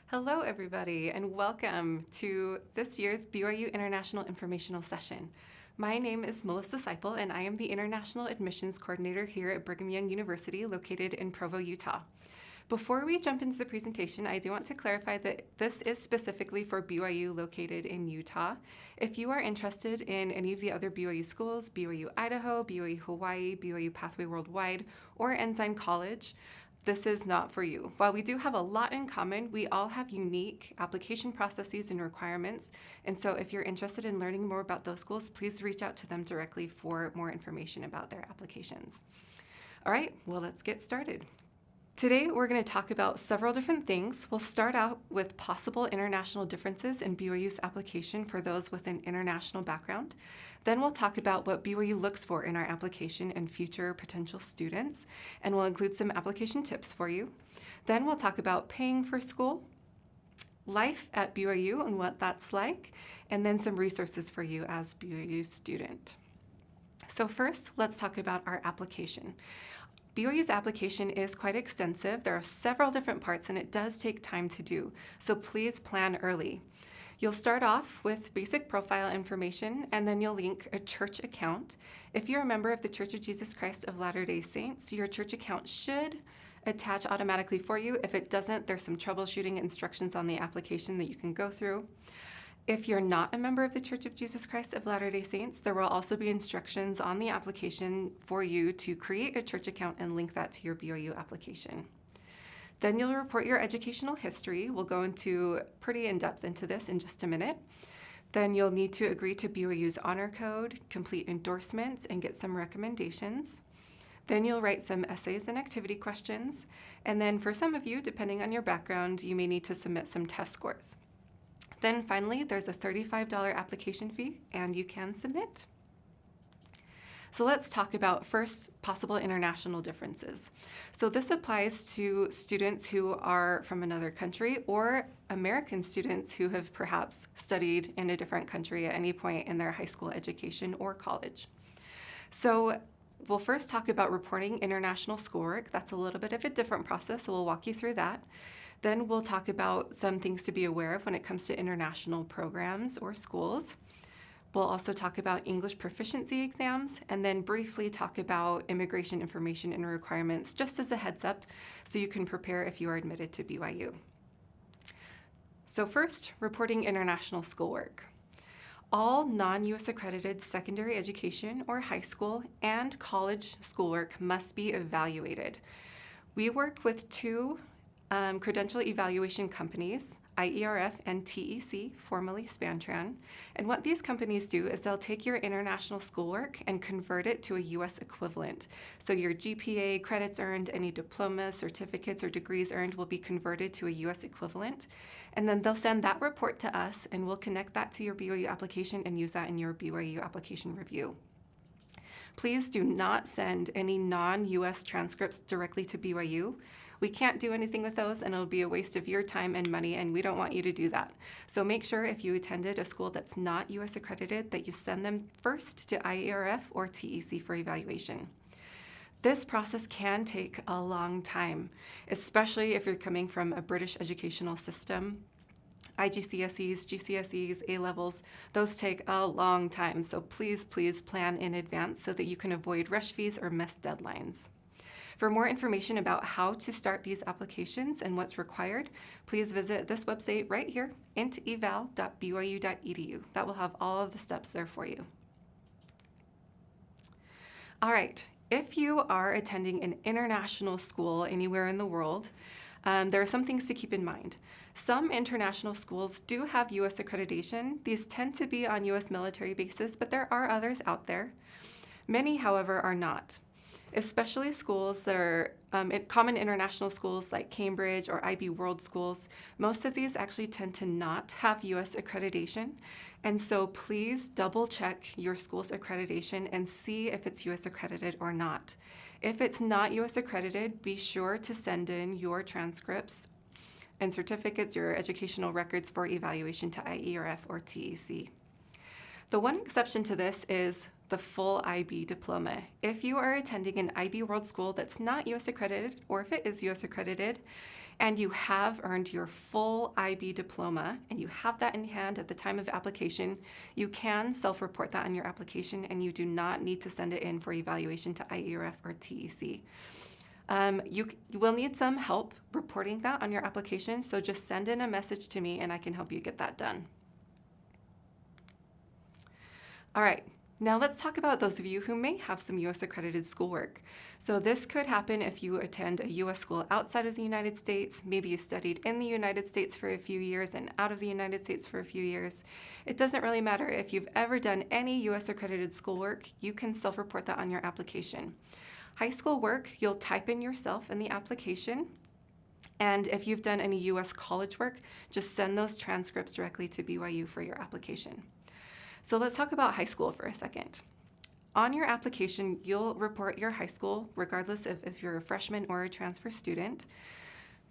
Hello, everybody, and welcome to this year's BYU International Informational Session. My name is Melissa Seipel, and I am the International Admissions Coordinator here at Brigham Young University, located in Provo, Utah. Before we jump into the presentation, I do want to clarify that this is specifically for BYU located in Utah. If you are interested in any of the other BYU schools, BYU Idaho, BYU Hawaii, BYU Pathway Worldwide, or Ensign College, this is not for you. While we do have a lot in common, we all have unique application processes and requirements. And so if you're interested in learning more about those schools, please reach out to them directly for more information about their applications. All right, well, let's get started. Today, we're going to talk about several different things. We'll start out with possible international differences in BYU's application for those with an international background. Then we'll talk about what BYU looks for in our application and future potential students, and we'll include some application tips for you. Then we'll talk about paying for school, life at BYU and what that's like, and then some resources for you as BYU student. So first, let's talk about our application. BYU's application is quite extensive. There are several different parts and it does take time to do, so please plan early. You'll start off with basic profile information and then you'll link a church account. If you're a member of the Church of Jesus Christ of Latter-day Saints, your church account should attach automatically for you. If it doesn't, there's some troubleshooting instructions on the application that you can go through. If you're not a member of the Church of Jesus Christ of Latter-day Saints, there will also be instructions on the application for you to create a church account and link that to your BYU application. Then you'll report your educational history. We'll go into pretty in-depth into this in just a minute. Then you'll need to agree to BYU's honor code, complete endorsements, and get some recommendations. Then you'll write some essays and activity questions. And then for some of you, depending on your background, you may need to submit some test scores. Then finally, there's a $35 application fee, and you can submit. So let's talk about first possible international differences. So this applies to students who are from another country or American students who have perhaps studied in a different country at any point in their high school education or college. So we'll first talk about reporting international schoolwork. That's a little bit of a different process, so we'll walk you through that. Then we'll talk about some things to be aware of when it comes to international programs or schools. We'll also talk about English proficiency exams, and then briefly talk about immigration information and requirements, just as a heads up, so you can prepare if you are admitted to BYU. So first, reporting international schoolwork. All non-US accredited secondary education or high school and college schoolwork must be evaluated. We work with two credential evaluation companies, IERF and TEC, formerly Spantran. And what these companies do is they'll take your international schoolwork and convert it to a US equivalent. So your GPA, credits earned, any diplomas, certificates, or degrees earned will be converted to a US equivalent. And then they'll send that report to us and we'll connect that to your BYU application and use that in your BYU application review. Please do not send any non-US transcripts directly to BYU. We can't do anything with those and it'll be a waste of your time and money, and we don't want you to do that. So make sure if you attended a school that's not US accredited that you send them first to IERF or TEC for evaluation. This process can take a long time, especially if you're coming from a British educational system. IGCSEs, GCSEs, A-levels, those take a long time, so please plan in advance so that you can avoid rush fees or miss deadlines. For more information about how to start these applications and what's required, please visit this website right here, inteval.byu.edu. That will have all of the steps there for you. All right, if you are attending an international school anywhere in the world, there are some things to keep in mind. Some international schools do have US accreditation. These tend to be on US military bases, but there are others out there. Many, however, are not, especially schools that are common international schools like Cambridge or IB World Schools. Most of these actually tend to not have US accreditation. And so please double check your school's accreditation and see if it's US accredited or not. If it's not US accredited, be sure to send in your transcripts and certificates, your educational records for evaluation to IERF or TEC. The one exception to this is the full IB diploma. If you are attending an IB World School that's not US accredited, or if it is US accredited, and you have earned your full IB diploma, and you have that in hand at the time of application, you can self-report that on your application, and you do not need to send it in for evaluation to IERF or TEC. You will need some help reporting that on your application, so just send in a message to me and I can help you get that done. All right, now let's talk about those of you who may have some U.S. accredited schoolwork. So this could happen if you attend a U.S. school outside of the United States. Maybe you studied in the United States for a few years and out of the United States for a few years. It doesn't really matter if you've ever done any U.S. accredited schoolwork, you can self-report that on your application. High school work, you'll type in yourself in the application. And if you've done any U.S. college work, just send those transcripts directly to BYU for your application. So let's talk about high school for a second. On your application, you'll report your high school, regardless of if you're a freshman or a transfer student.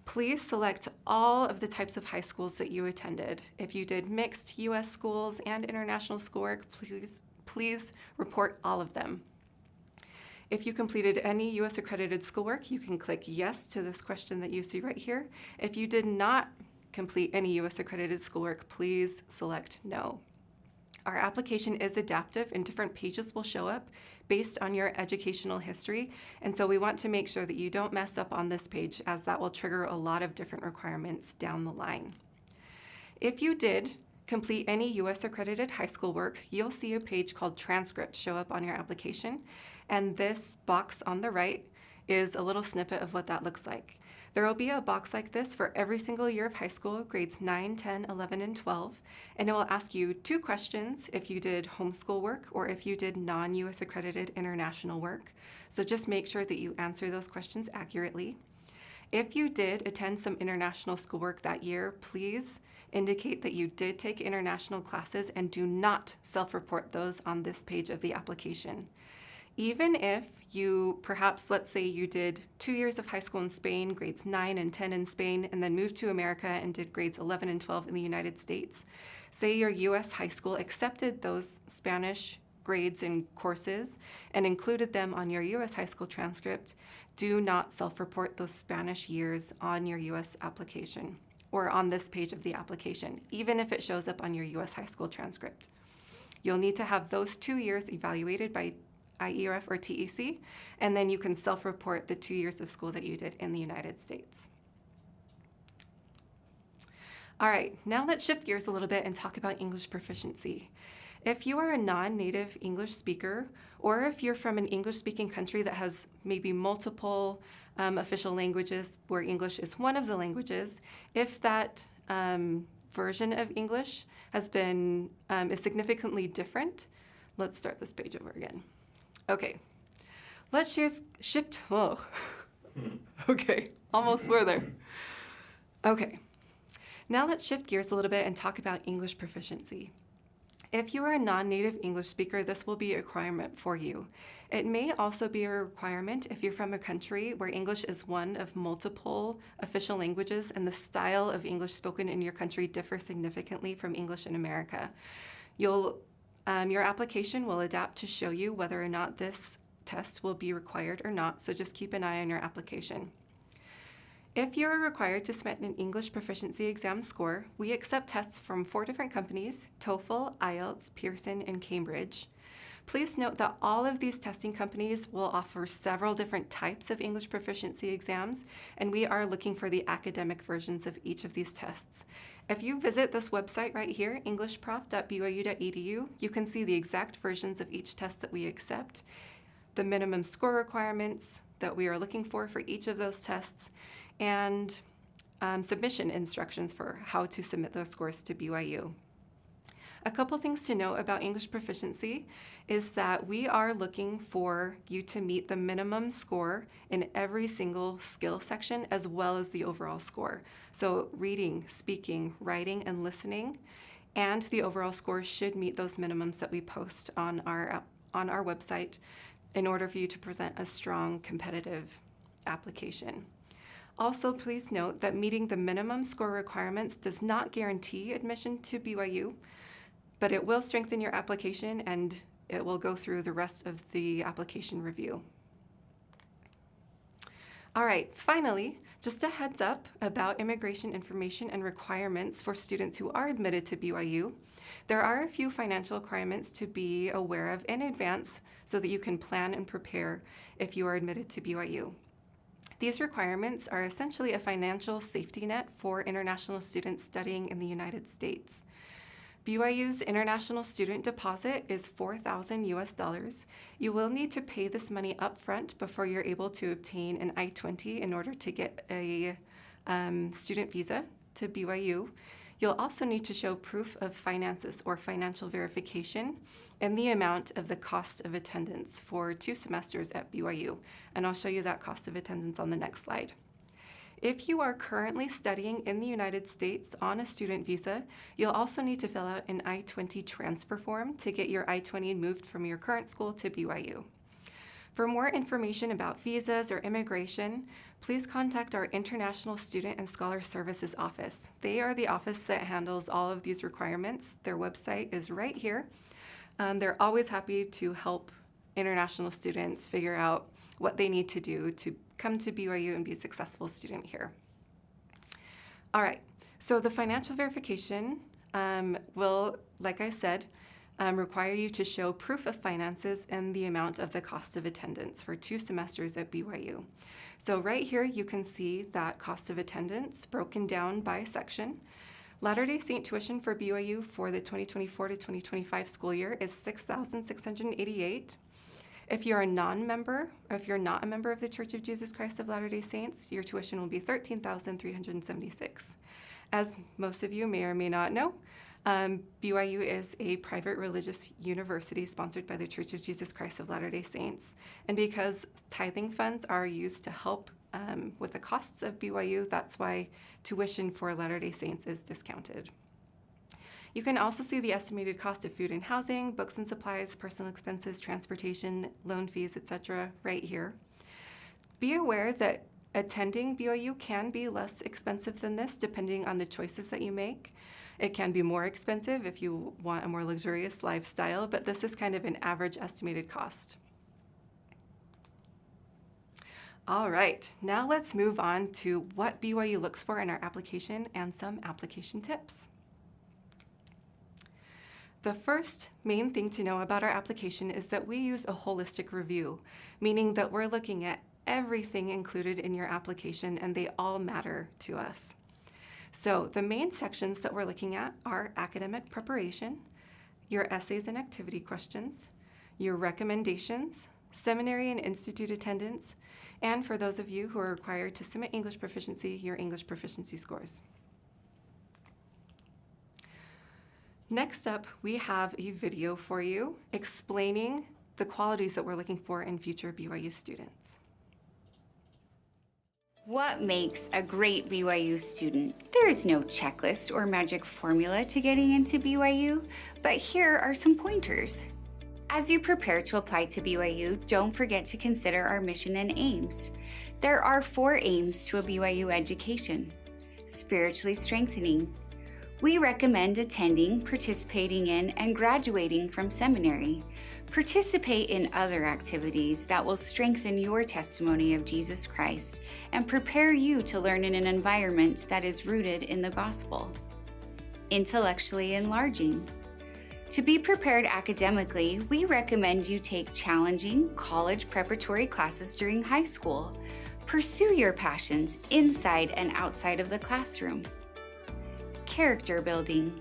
Please select all of the types of high schools that you attended. If you did mixed U.S. schools and international schoolwork, please report all of them. If you completed any U.S. accredited schoolwork, you can click yes to this question that you see right here. If you did not complete any U.S. accredited schoolwork, please select no. Our application is adaptive and different pages will show up based on your educational history, and so we want to make sure that you don't mess up on this page, as that will trigger a lot of different requirements down the line. If you did complete any U.S. accredited high school work, you'll see a page called transcript show up on your application, and this box on the right is a little snippet of what that looks like. There will be a box like this for every single year of high school, grades 9, 10, 11, and 12, and it will ask you 2 questions if you did homeschool work or if you did non-U.S. accredited international work. So just make sure that you answer those questions accurately. If you did attend some international schoolwork that year, please indicate that you did take international classes and do not self-report those on this page of the application. Even if you perhaps, let's say you did 2 years of high school in Spain, grades 9 and 10 in Spain, and then moved to America and did grades 11 and 12 in the United States. Say your U.S. high school accepted those Spanish grades and courses and included them on your U.S. high school transcript. Do not self-report those Spanish years on your U.S. application or on this page of the application, even if it shows up on your U.S. high school transcript. You'll need to have those 2 years evaluated by IERF or TEC, and then you can self-report the 2 years of school that you did in the United States. All right, now let's shift gears a little bit and talk about English proficiency. If you are a non-native English speaker, or if you're from an English-speaking country that has maybe multiple official languages where English is one of the languages, if that version of English has been is significantly different, let's start this page over again. Okay, let's shift. Oh, okay, almost were there. Okay, now let's shift gears a little bit and talk about English proficiency. If you are a non-native English speaker, this will be a requirement for you. It may also be a requirement if you're from a country where English is one of multiple official languages and the style of English spoken in your country differs significantly from English in America. Your application will adapt to show you whether or not this test will be required or not, so just keep an eye on your application. If you are required to submit an English proficiency exam score, we accept tests from 4 different companies: TOEFL, IELTS, Pearson, and Cambridge. Please note that all of these testing companies will offer several different types of English proficiency exams, and we are looking for the academic versions of each of these tests. If you visit this website right here, englishprof.byu.edu, you can see the exact versions of each test that we accept, the minimum score requirements that we are looking for each of those tests, and submission instructions for how to submit those scores to BYU. A couple things to note about English proficiency is that we are looking for you to meet the minimum score in every single skill section as well as the overall score. So reading, speaking, writing, and listening, and the overall score should meet those minimums that we post on our website in order for you to present a strong competitive application. Also, please note that meeting the minimum score requirements does not guarantee admission to BYU, but it will strengthen your application and it will go through the rest of the application review. All right, finally, Just a heads up about immigration information and requirements for students who are admitted to BYU. There are a few financial requirements to be aware of in advance so that you can plan and prepare if you are admitted to BYU. These requirements are essentially a financial safety net for international students studying in the United States. BYU's international student deposit is $4,000 US. You will need to pay this money upfront before you're able to obtain an I-20 in order to get a student visa to BYU. You'll also need to show proof of finances or financial verification and the amount of the cost of attendance for 2 semesters at BYU. And I'll show you that cost of attendance on the next slide. If you are currently studying in the United States on a student visa, you'll also need to fill out an I-20 transfer form to get your I-20 moved from your current school to BYU. For more information about visas or immigration, please contact our International Student and Scholar Services Office. They are the office that handles all of these requirements. Their website is right here. They're always happy to help international students figure out what they need to do to come to BYU and be a successful student here. All right, so the financial verification will, like I said, require you to show proof of finances and the amount of the cost of attendance for 2 semesters at BYU. So right here you can see that cost of attendance broken down by section. Latter-day Saint tuition for BYU for the 2024 to 2025 school year is $6,688. If you're a non-member, or if you're not a member of the Church of Jesus Christ of Latter-day Saints, your tuition will be $13,376. As most of you may or may not know, BYU is a private religious university sponsored by the Church of Jesus Christ of Latter-day Saints. And because tithing funds are used to help with the costs of BYU, that's why tuition for Latter-day Saints is discounted. You can also see the estimated cost of food and housing, books and supplies, personal expenses, transportation, loan fees, etc. right here. Be aware that attending BYU can be less expensive than this depending on the choices that you make. It can be more expensive if you want a more luxurious lifestyle, but this is kind of an average estimated cost. All right, now let's move on to what BYU looks for in our application and some application tips. The first main thing to know about our application is that we use a holistic review, meaning that we're looking at everything included in your application and they all matter to us. So the main sections that we're looking at are academic preparation, your essays and activity questions, your recommendations, seminary and institute attendance, and for those of you who are required to submit English proficiency, your English proficiency scores. Next up, we have a video for you explaining the qualities that we're looking for in future BYU students. What makes a great BYU student? There is no checklist or magic formula to getting into BYU, but here are some pointers. As you prepare to apply to BYU, don't forget to consider our mission and aims. There are 4 aims to a BYU education. Spiritually strengthening. We recommend attending, participating in, and graduating from seminary. Participate in other activities that will strengthen your testimony of Jesus Christ and prepare you to learn in an environment that is rooted in the gospel. Intellectually enlarging. To be prepared academically, we recommend you take challenging college preparatory classes during high school. Pursue your passions inside and outside of the classroom. Character building.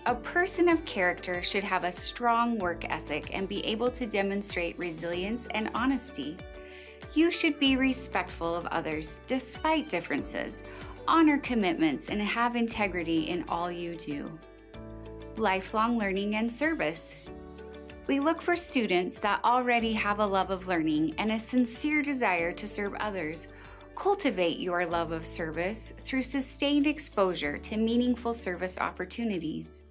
A person of character should have a strong work ethic and be able to demonstrate resilience and honesty. You should be respectful of others despite differences, honor commitments, and have integrity in all you do. Lifelong learning and service. We look for students that already have a love of learning and a sincere desire to serve others. Cultivate your love of service through sustained exposure to meaningful service opportunities.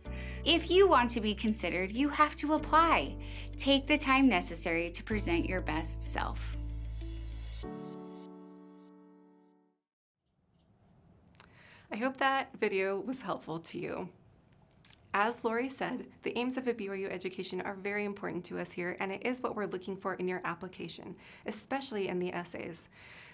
If you want to be considered, you have to apply. Take the time necessary to present your best self. I hope that video was helpful to you. As Lori said, the aims of a BYU education are very important to us here, and it is what we're looking for in your application, especially in the essays.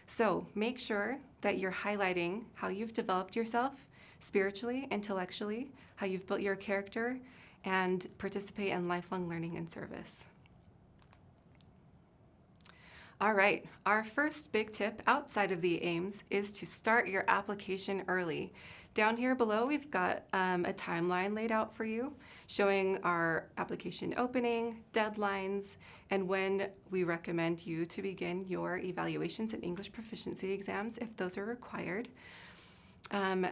So make sure that you're highlighting how you've developed yourself spiritually, intellectually, how you've built your character, and participate in lifelong learning and service. All right, our first big tip outside of the aims is to start your application early. Down here below, we've got a timeline laid out for you showing our application opening, deadlines, and when we recommend you to begin your evaluations and English proficiency exams if those are required.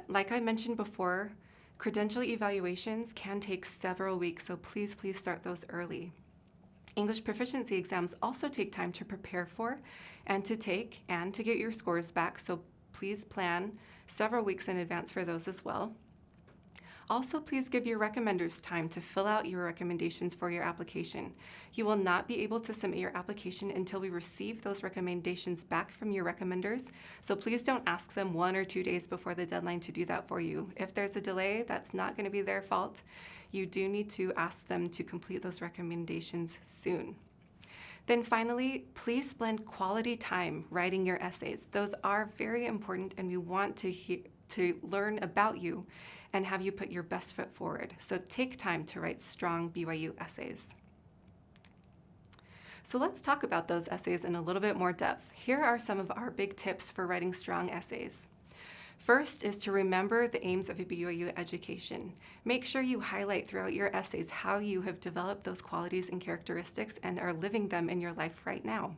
Like I mentioned before, credential evaluations can take several weeks, so please start those early. English proficiency exams also take time to prepare for and to take and to get your scores back, so please plan several weeks in advance for those as well. Also, please give your recommenders time to fill out your recommendations for your application. You will not be able to submit your application until we receive those recommendations back from your recommenders, so please don't ask them 1 or 2 days before the deadline to do that for you. If there's a delay, that's not going to be their fault. You do need to ask them to complete those recommendations soon. Then finally, please spend quality time writing your essays. Those are very important, and we want to learn about you and have you put your best foot forward. So take time to write strong BYU essays. So let's talk about those essays in a little bit more depth. Here are some of our big tips for writing strong essays. First is to remember the aims of a BYU education. Make sure you highlight throughout your essays how you have developed those qualities and characteristics and are living them in your life right now.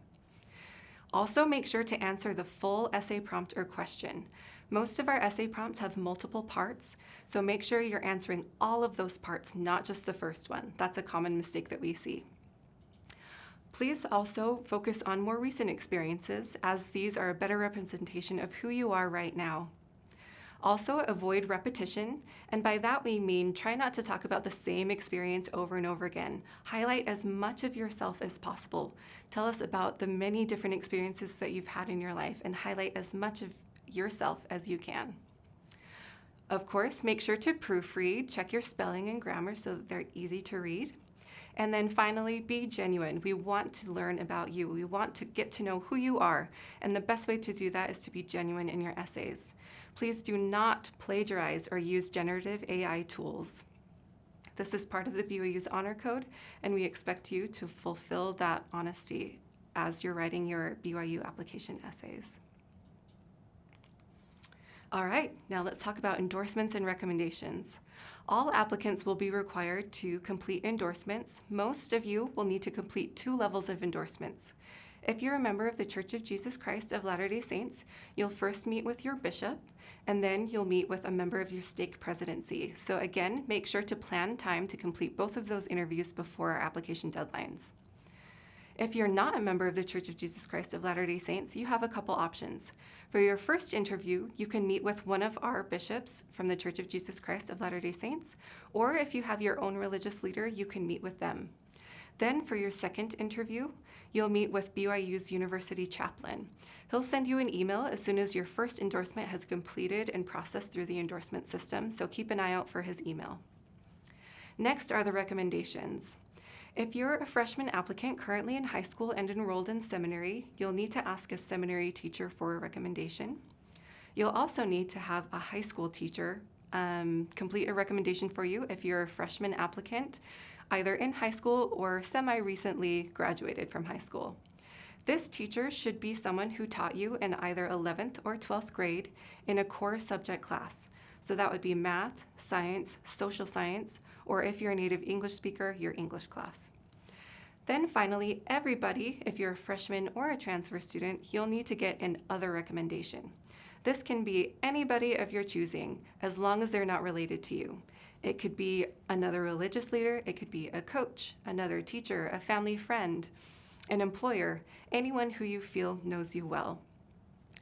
Also, make sure to answer the full essay prompt or question. Most of our essay prompts have multiple parts, so make sure you're answering all of those parts, not just the first one. That's a common mistake that we see. Please also focus on more recent experiences, as these are a better representation of who you are right now. Also, avoid repetition, and by that we mean try not to talk about the same experience over and over again. Highlight as much of yourself as possible. Tell us about the many different experiences that you've had in your life and highlight as much of yourself as you can. Of course, make sure to proofread, check your spelling and grammar so that they're easy to read. And then finally, be genuine. We want to learn about you. We want to get to know who you are, and the best way to do that is to be genuine in your essays. Please do not plagiarize or use generative AI tools. This is part of the BYU's honor code, and we expect you to fulfill that honesty as you're writing your BYU application essays. All right, now let's talk about endorsements and recommendations. All applicants will be required to complete endorsements. Most of you will need to complete 2 levels of endorsements. If you're a member of the Church of Jesus Christ of Latter-day Saints, you'll first meet with your bishop, and then you'll meet with a member of your stake presidency. So again, make sure to plan time to complete both of those interviews before our application deadlines. If you're not a member of the Church of Jesus Christ of Latter-day Saints, you have a couple options. For your first interview, you can meet with one of our bishops from the Church of Jesus Christ of Latter-day Saints, or if you have your own religious leader, you can meet with them. Then for your second interview, you'll meet with BYU's university chaplain. He'll send you an email as soon as your first endorsement has completed and processed through the endorsement system, so keep an eye out for his email. Next are the recommendations. If you're a freshman applicant currently in high school and enrolled in seminary, you'll need to ask a seminary teacher for a recommendation. You'll also need to have a high school teacher complete a recommendation for you if you're a freshman applicant, either in high school or semi-recently graduated from high school. This teacher should be someone who taught you in either 11th or 12th grade in a core subject class. So that would be math, science, social science, or if you're a native English speaker, your English class. Then finally, everybody, if you're a freshman or a transfer student, you'll need to get an other recommendation. This can be anybody of your choosing, as long as they're not related to you. It could be another religious leader, it could be a coach, another teacher, a family friend, an employer, anyone who you feel knows you well.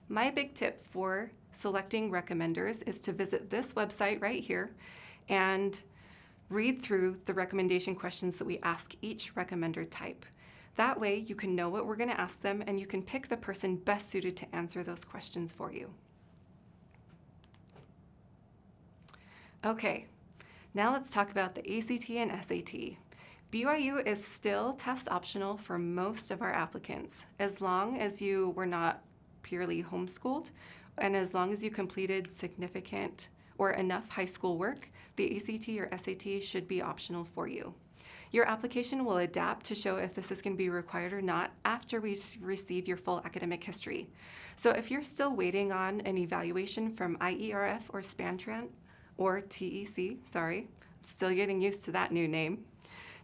My big tip for selecting recommenders is to visit this website right here and read through the recommendation questions that we ask each recommender type. That way you can know what we're going to ask them and you can pick the person best suited to answer those questions for you. Okay, now let's talk about the ACT and SAT. BYU is still test optional for most of our applicants, as long as you were not purely homeschooled, and as long as you completed significant or enough high school work, the ACT or SAT should be optional for you. Your application will adapt to show if this is going to be required or not after we receive your full academic history. So if you're still waiting on an evaluation from IERF or SpanTran, or TEC, sorry, I'm still getting used to that new name,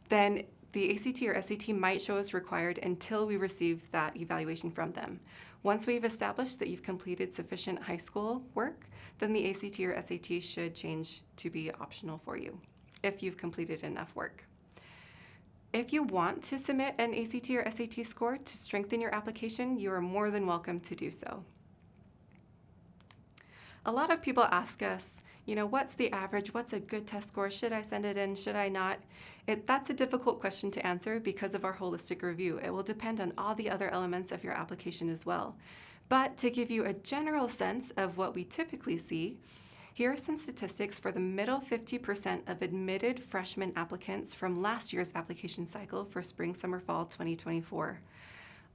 then the ACT or SAT might show as required until we receive that evaluation from them. Once we've established that you've completed sufficient high school work, then the ACT or SAT should change to be optional for you if you've completed enough work. If you want to submit an ACT or SAT score to strengthen your application, you are more than welcome to do so. A lot of people ask us, what's the average? What's a good test score? Should I send it in? Should I not? That's a difficult question to answer because of our holistic review. It will depend on all the other elements of your application as well. But to give you a general sense of what we typically see, here are some statistics for the middle 50% of admitted freshman applicants from last year's application cycle for spring, summer, fall 2024.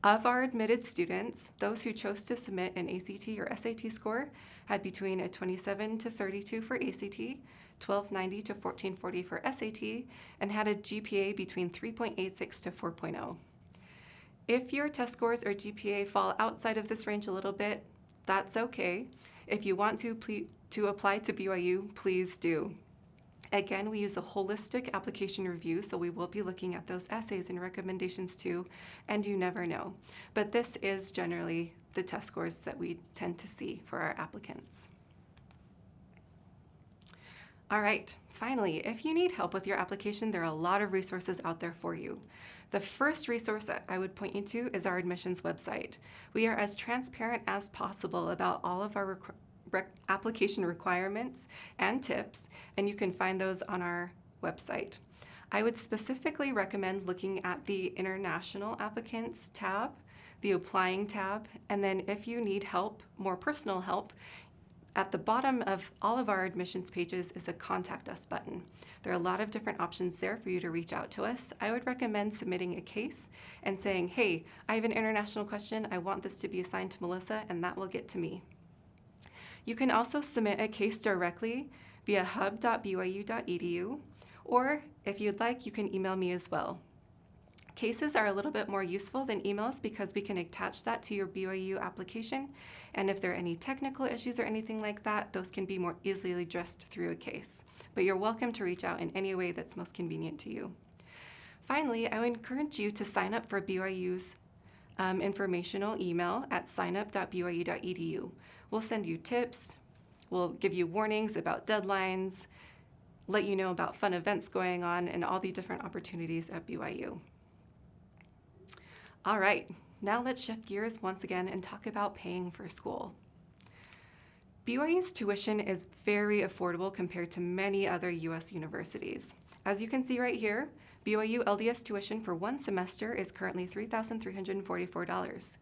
Of our admitted students, those who chose to submit an ACT or SAT score had between a 27 to 32 for ACT, 1290 to 1440 for SAT, and had a GPA between 3.86 to 4.0. If your test scores or GPA fall outside of this range a little bit, that's okay. If you want to apply to BYU, please do. Again, we use a holistic application review, so we will be looking at those essays and recommendations too, and you never know. But this is generally the test scores that we tend to see for our applicants. All right, finally, if you need help with your application, there are a lot of resources out there for you. The first resource that I would point you to is our admissions website. We are as transparent as possible about all of our application requirements and tips, and you can find those on our website. I would specifically recommend looking at the International Applicants tab, the Applying tab, and then if you need help, more personal help, at the bottom of all of our admissions pages is a Contact Us button. There are a lot of different options there for you to reach out to us. I would recommend submitting a case and saying, hey, I have an international question, I want this to be assigned to Melissa, and that will get to me. You can also submit a case directly via hub.byu.edu, or if you'd like, you can email me as well. Cases are a little bit more useful than emails because we can attach that to your BYU application, and if there are any technical issues or anything like that, those can be more easily addressed through a case. But you're welcome to reach out in any way that's most convenient to you. Finally, I would encourage you to sign up for BYU's informational email at signup.byu.edu. We'll send you tips, we'll give you warnings about deadlines, let you know about fun events going on, and all the different opportunities at BYU. All right, now let's shift gears once again and talk about paying for school. BYU's tuition is very affordable compared to many other U.S. universities. As you can see right here, BYU LDS tuition for one semester is currently $3,344.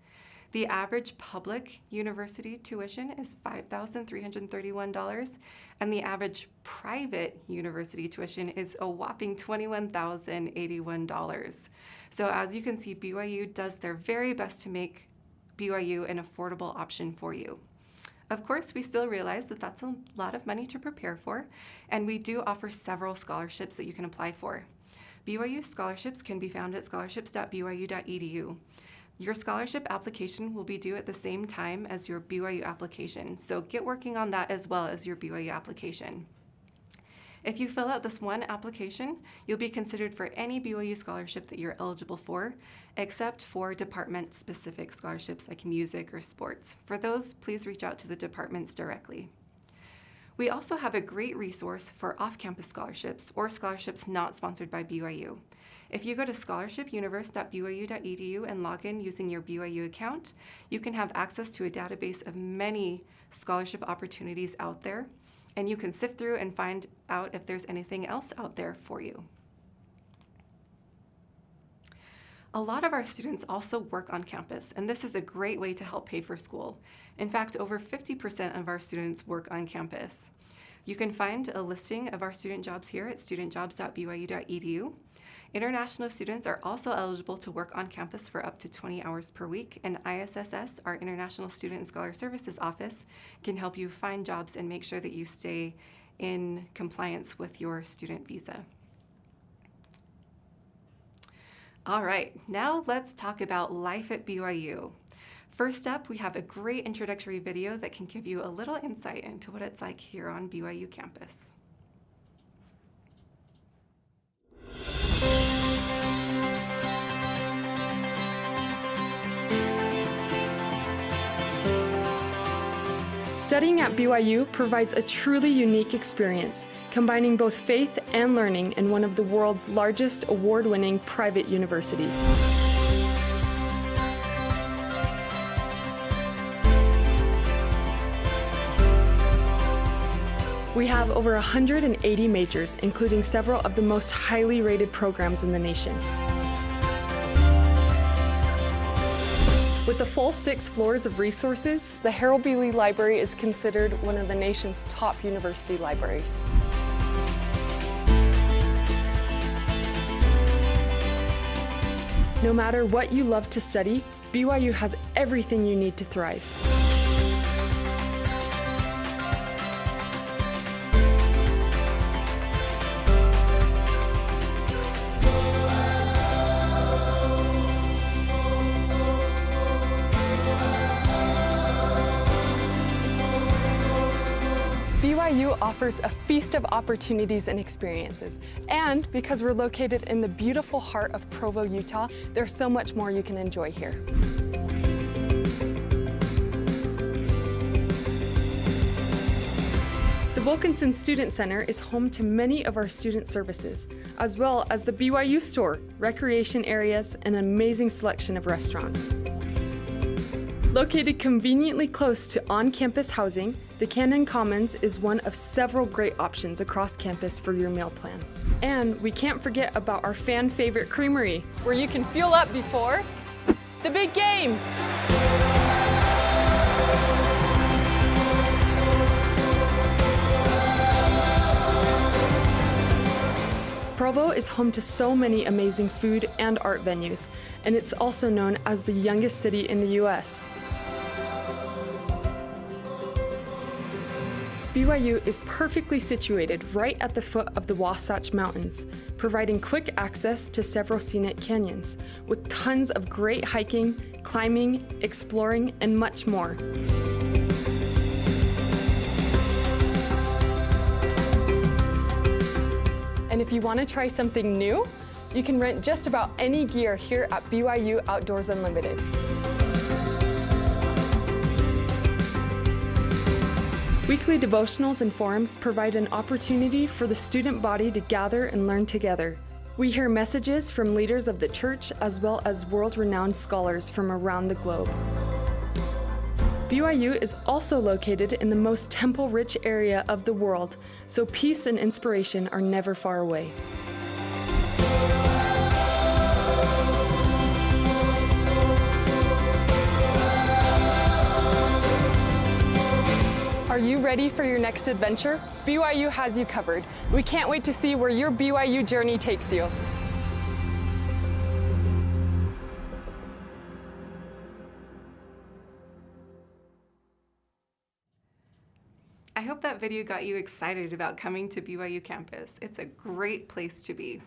The average public university tuition is $5,331, and the average private university tuition is a whopping $21,081. So as you can see, BYU does their very best to make BYU an affordable option for you. Of course, we still realize that that's a lot of money to prepare for, and we do offer several scholarships that you can apply for. BYU scholarships can be found at scholarships.byu.edu. Your scholarship application will be due at the same time as your BYU application, so get working on that as well as your BYU application. If you fill out this one application, you'll be considered for any BYU scholarship that you're eligible for, except for department-specific scholarships like music or sports. For those, please reach out to the departments directly. We also have a great resource for off-campus scholarships or scholarships not sponsored by BYU. If you go to scholarshipuniverse.byu.edu and log in using your BYU account, you can have access to a database of many scholarship opportunities out there, and you can sift through and find out if there's anything else out there for you. A lot of our students also work on campus, and this is a great way to help pay for school. In fact, over 50% of our students work on campus. You can find a listing of our student jobs here at studentjobs.byu.edu. International students are also eligible to work on campus for up to 20 hours per week, and ISSS, our International Student and Scholar Services Office, can help you find jobs and make sure that you stay in compliance with your student visa. All right, now let's talk about life at BYU. First up, we have a great introductory video that can give you a little insight into what it's like here on BYU campus. Studying at BYU provides a truly unique experience, combining both faith and learning in one of the world's largest award-winning private universities. We have over 180 majors, including several of the most highly rated programs in the nation. With the full 6 floors of resources, the Harold B. Lee Library is considered one of the nation's top university libraries. No matter what you love to study, BYU has everything you need to thrive. BYU offers a feast of opportunities and experiences. And because we're located in the beautiful heart of Provo, Utah, there's so much more you can enjoy here. The Wilkinson Student Center is home to many of our student services, as well as the BYU store, recreation areas, and an amazing selection of restaurants. Located conveniently close to on-campus housing, the Cannon Commons is one of several great options across campus for your meal plan. And we can't forget about our fan-favorite creamery, where you can fuel up before the big game. Provo is home to so many amazing food and art venues, and it's also known as the youngest city in the U.S. BYU is perfectly situated right at the foot of the Wasatch Mountains, providing quick access to several scenic canyons, with tons of great hiking, climbing, exploring, and much more. And if you want to try something new, you can rent just about any gear here at BYU Outdoors Unlimited. Weekly devotionals and forums provide an opportunity for the student body to gather and learn together. We hear messages from leaders of the church as well as world-renowned scholars from around the globe. BYU is also located in the most temple-rich area of the world, so peace and inspiration are never far away. Are you ready for your next adventure? BYU has you covered. We can't wait to see where your BYU journey takes you. I hope that video got you excited about coming to BYU campus. It's a great place to be.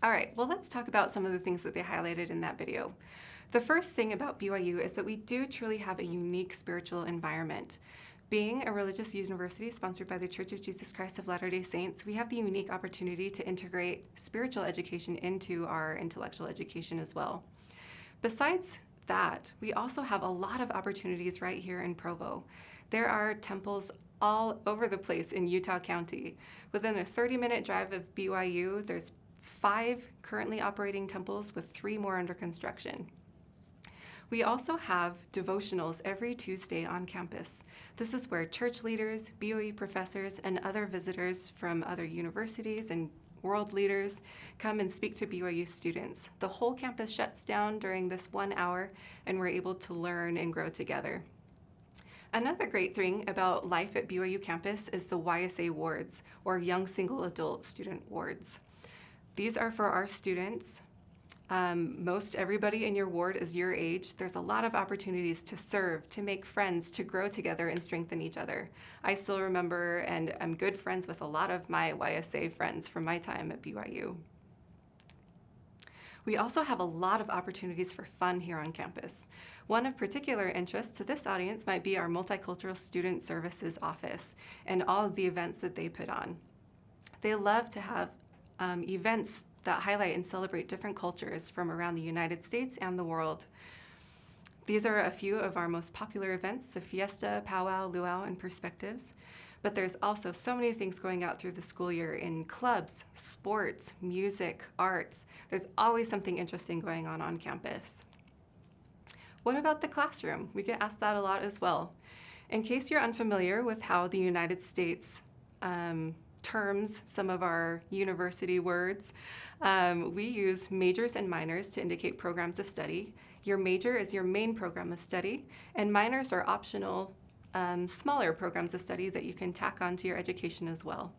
All right, well, let's talk about some of the things that they highlighted in that video. The first thing about BYU is that we do truly have a unique spiritual environment. Being a religious university sponsored by the Church of Jesus Christ of Latter-day Saints, we have the unique opportunity to integrate spiritual education into our intellectual education as well. Besides that, we also have a lot of opportunities right here in Provo. There are temples all over the place in Utah County. Within a 30-minute drive of BYU, there's 5 currently operating temples with 3 more under construction. We also have devotionals every Tuesday on campus. This is where church leaders, BYU professors, and other visitors from other universities and world leaders come and speak to BYU students. The whole campus shuts down during this 1 hour, and we're able to learn and grow together. Another great thing about life at BYU campus is the YSA wards, or Young Single Adult Student Wards. These are for our students. Most everybody in your ward is your age. There's a lot of opportunities to serve, to make friends, to grow together and strengthen each other. I still remember and I'm good friends with a lot of my YSA friends from my time at BYU. We also have a lot of opportunities for fun here on campus. One of particular interest to this audience might be our Multicultural Student Services Office and all of the events that they put on. They love to have events that highlight and celebrate different cultures from around the United States and the world. These are a few of our most popular events, the Fiesta, Powwow, Luau, and Perspectives. But there's also so many things going out through the school year in clubs, sports, music, arts. There's always something interesting going on campus. What about the classroom? We get asked that a lot as well. In case you're unfamiliar with how the United States terms some of our university words, we use majors and minors to indicate programs of study. Your major is your main program of study, and minors are optional smaller programs of study that you can tack onto your education as well.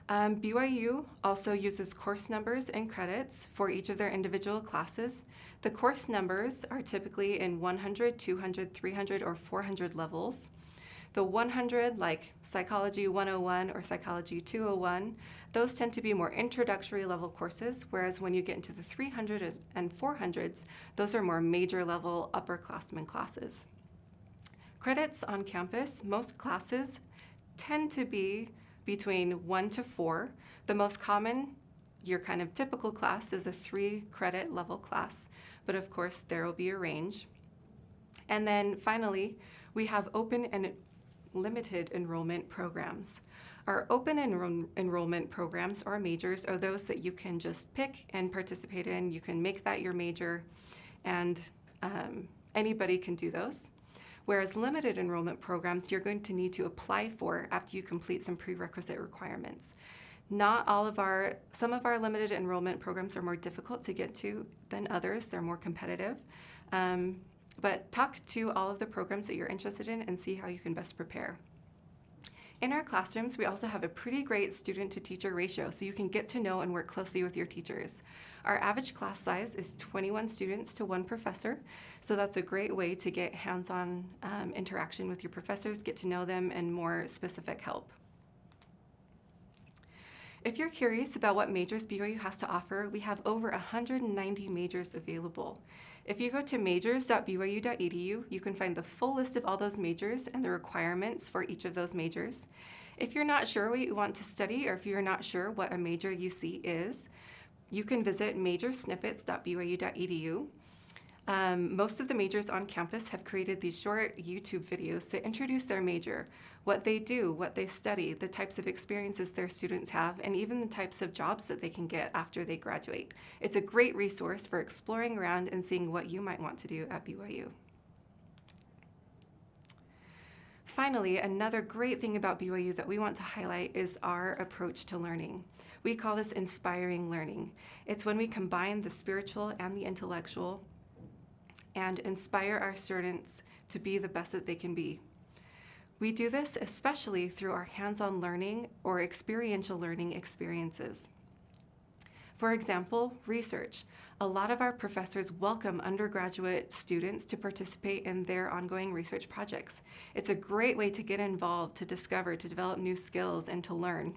BYU also uses course numbers and credits for each of their individual classes. The course numbers are typically in 100, 200, 300, or 400 levels. The 100, like Psychology 101 or Psychology 201, those tend to be more introductory level courses, whereas when you get into the 300s and 400s, those are more major level upperclassmen classes. Credits on campus, most classes tend to be between 1 to 4. The most common, your kind of typical class, is a 3-credit level class, but of course there will be a range. And then finally, we have open and limited enrollment programs. Our open enrollment programs, or majors, are those that you can just pick and participate in. You can make that your major, and anybody can do those. Whereas limited enrollment programs, you're going to need to apply for after you complete some prerequisite requirements. Some of our limited enrollment programs are more difficult to get to than others. They're more competitive. But talk to all of the programs that you're interested in and see how you can best prepare. In our classrooms, we also have a pretty great student-to-teacher ratio, so you can get to know and work closely with your teachers. Our average class size is 21 students to 1 professor, so that's a great way to get hands-on interaction with your professors, get to know them, and more specific help. If you're curious about what majors BYU has to offer, we have over 190 majors available. If you go to majors.byu.edu, you can find the full list of all those majors and the requirements for each of those majors. If you're not sure what you want to study, or if you're not sure what a major you see is, you can visit majorsnippets.byu.edu. Most of the majors on campus have created these short YouTube videos that introduce their major, what they do, what they study, the types of experiences their students have, and even the types of jobs that they can get after they graduate. It's a great resource for exploring around and seeing what you might want to do at BYU. Finally, another great thing about BYU that we want to highlight is our approach to learning. We call this inspiring learning. It's when we combine the spiritual and the intellectual and inspire our students to be the best that they can be. We do this especially through our hands-on learning or experiential learning experiences. For example, research. A lot of our professors welcome undergraduate students to participate in their ongoing research projects. It's a great way to get involved, to discover, to develop new skills, and to learn.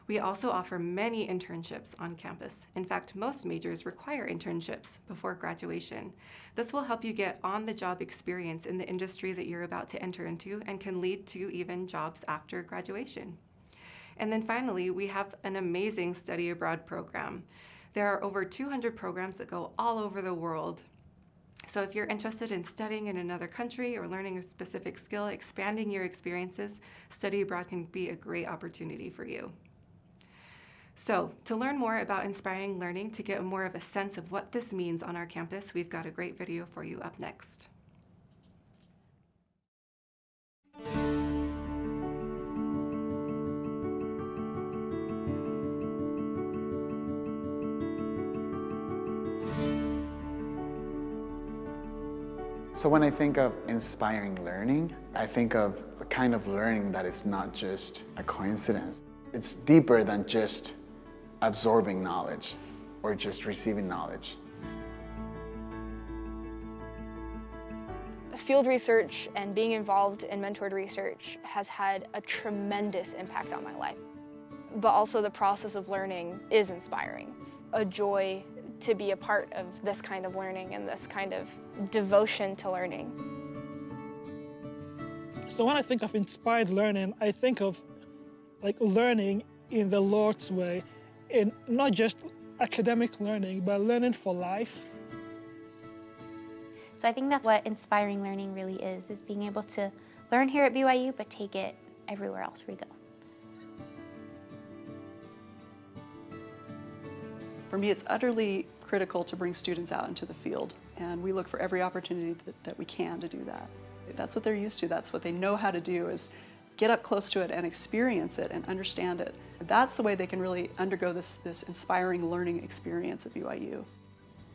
We also offer many internships on campus. In fact, most majors require internships before graduation. This will help you get on-the-job experience in the industry that you're about to enter into and can lead to even jobs after graduation. And then finally, we have an amazing study abroad program. There are over 200 programs that go all over the world. So if you're interested in studying in another country or learning a specific skill, expanding your experiences, study abroad can be a great opportunity for you. So to learn more about inspiring learning, to get more of a sense of what this means on our campus, we've got a great video for you up next. So when I think of inspiring learning, I think of a kind of learning that is not just a coincidence. It's deeper than just absorbing knowledge or just receiving knowledge. Field research and being involved in mentored research has had a tremendous impact on my life. But also the process of learning is inspiring. It's a joy to be a part of this kind of learning and this kind of devotion to learning. So when I think of inspired learning, I think of learning in the Lord's way, in not just academic learning, but learning for life. So I think that's what inspiring learning really is being able to learn here at BYU, but take it everywhere else we go. For me, it's utterly critical to bring students out into the field, and we look for every opportunity that we can to do that. That's what they're used to. That's what they know how to do, is get up close to it and experience it and understand it. That's the way they can really undergo this inspiring learning experience at BYU.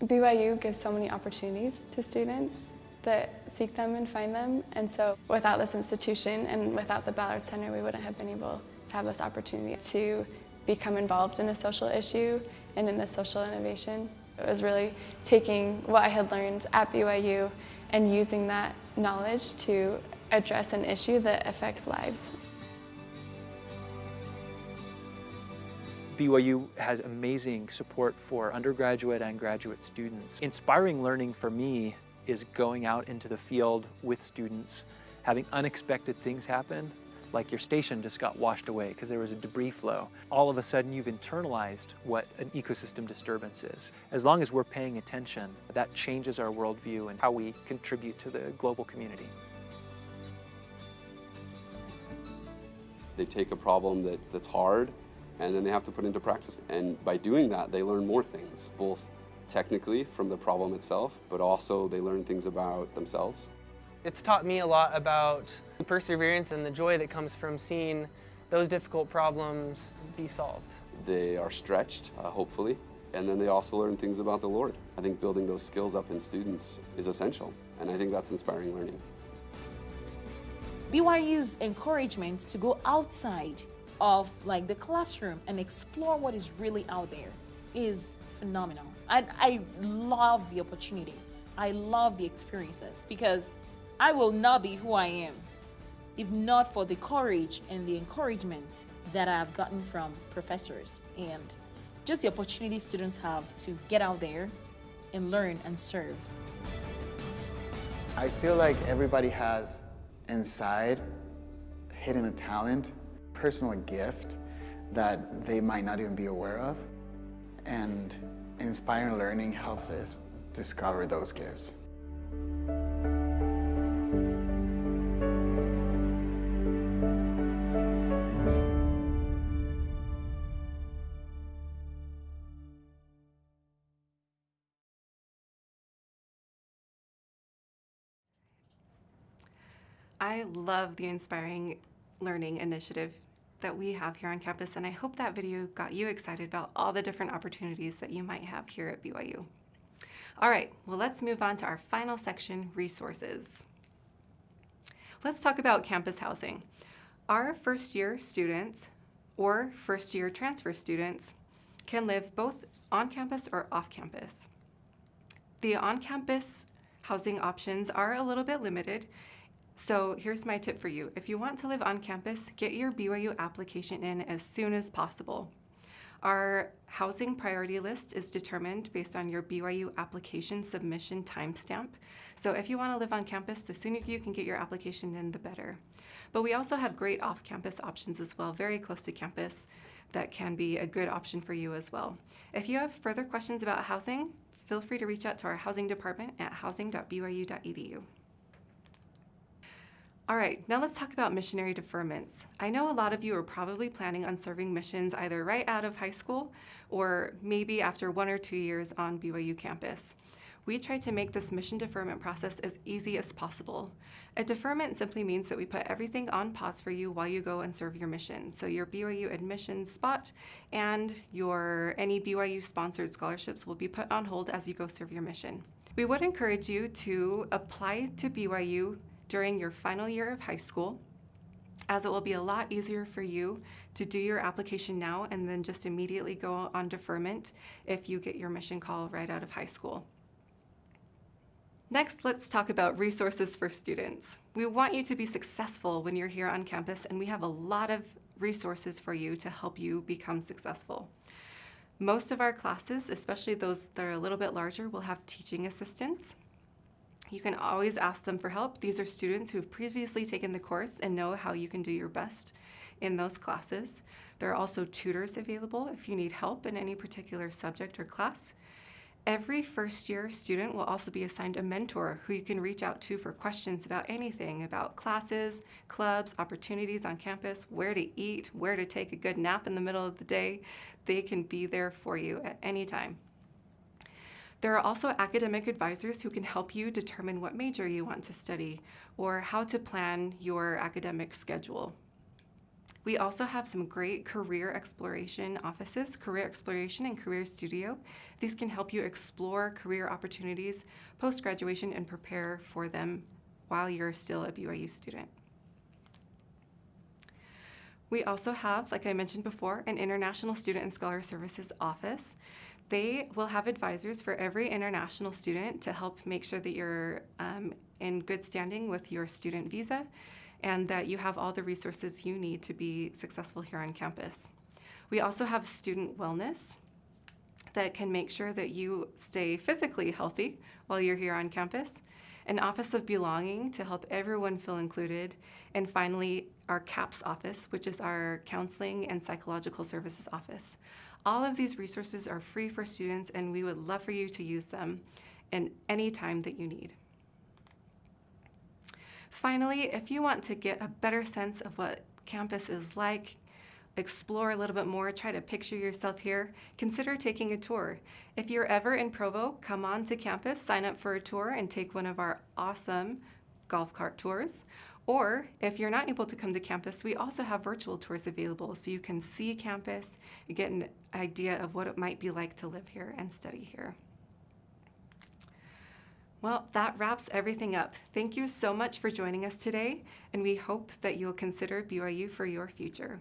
BYU gives so many opportunities to students that seek them and find them, and so without this institution and without the Ballard Center, we wouldn't have been able to have this opportunity to become involved in a social issue and in a social innovation. It was really taking what I had learned at BYU and using that knowledge to address an issue that affects lives. BYU has amazing support for undergraduate and graduate students. Inspiring learning for me is going out into the field with students, having unexpected things happen, like your station just got washed away because there was a debris flow. All of a sudden you've internalized what an ecosystem disturbance is. As long as we're paying attention, that changes our worldview and how we contribute to the global community. They take a problem that's hard, and then they have to put into practice. And by doing that, they learn more things, both technically from the problem itself, but also they learn things about themselves. It's taught me a lot about perseverance and the joy that comes from seeing those difficult problems be solved. They are stretched, hopefully, and then they also learn things about the Lord. I think building those skills up in students is essential, and I think that's inspiring learning. BYU's encouragement to go outside of the classroom and explore what is really out there is phenomenal. I love the opportunity. I love the experiences, because I will not be who I am if not for the courage and the encouragement that I have gotten from professors and just the opportunity students have to get out there and learn and serve. I feel like everybody has inside hidden a talent, personal gift that they might not even be aware of, and inspiring learning helps us discover those gifts. I love the Inspiring Learning initiative that we have here on campus, and I hope that video got you excited about all the different opportunities that you might have here at BYU. All right, well, let's move on to our final section, resources. Let's talk about campus housing. Our first-year students or first-year transfer students can live both on campus or off campus. The on-campus housing options are a little bit limited, so here's my tip for you. If you want to live on campus, get your BYU application in as soon as possible. Our housing priority list is determined based on your BYU application submission timestamp. So if you want to live on campus, the sooner you can get your application in, the better. But we also have great off-campus options as well, very close to campus, that can be a good option for you as well. If you have further questions about housing, feel free to reach out to our housing department at housing.byu.edu. All right, now let's talk about missionary deferments. I know a lot of you are probably planning on serving missions either right out of high school or maybe after 1 or 2 years on BYU campus. We try to make this mission deferment process as easy as possible. A deferment simply means that we put everything on pause for you while you go and serve your mission. So your BYU admissions spot and any BYU sponsored scholarships will be put on hold as you go serve your mission. We would encourage you to apply to BYU during your final year of high school. as it will be a lot easier for you to do your application now and then just immediately go on deferment if you get your mission call right out of high school. Next, let's talk about resources for students. We want you to be successful when you're here on campus, and we have a lot of resources for you to help you become successful. Most of our classes, especially those that are a little bit larger, will have teaching assistants. You can always ask them for help. These are students who have previously taken the course and know how you can do your best in those classes. There are also tutors available if you need help in any particular subject or class. Every first-year student will also be assigned a mentor who you can reach out to for questions about anything, about classes, clubs, opportunities on campus, where to eat, where to take a good nap in the middle of the day. They can be there for you at any time. There are also academic advisors who can help you determine what major you want to study or how to plan your academic schedule. We also have some great career exploration offices, Career Exploration and Career Studio. These can help you explore career opportunities post-graduation and prepare for them while you're still a BYU student. We also have, like I mentioned before, an International Student and Scholar Services office. They will have advisors for every international student to help make sure that you're in good standing with your student visa and that you have all the resources you need to be successful here on campus. We also have student wellness that can make sure that you stay physically healthy while you're here on campus, an office of belonging to help everyone feel included, and finally, our CAPS office, which is our Counseling and Psychological Services office. All of these resources are free for students, and we would love for you to use them in any time that you need. Finally, if you want to get a better sense of what campus is like, explore a little bit more, try to picture yourself here, consider taking a tour. If you're ever in Provo, come on to campus, sign up for a tour, and take one of our awesome golf cart tours. Or if you're not able to come to campus, we also have virtual tours available so you can see campus and get an idea of what it might be like to live here and study here. Well, that wraps everything up. Thank you so much for joining us today, and we hope that you'll consider BYU for your future.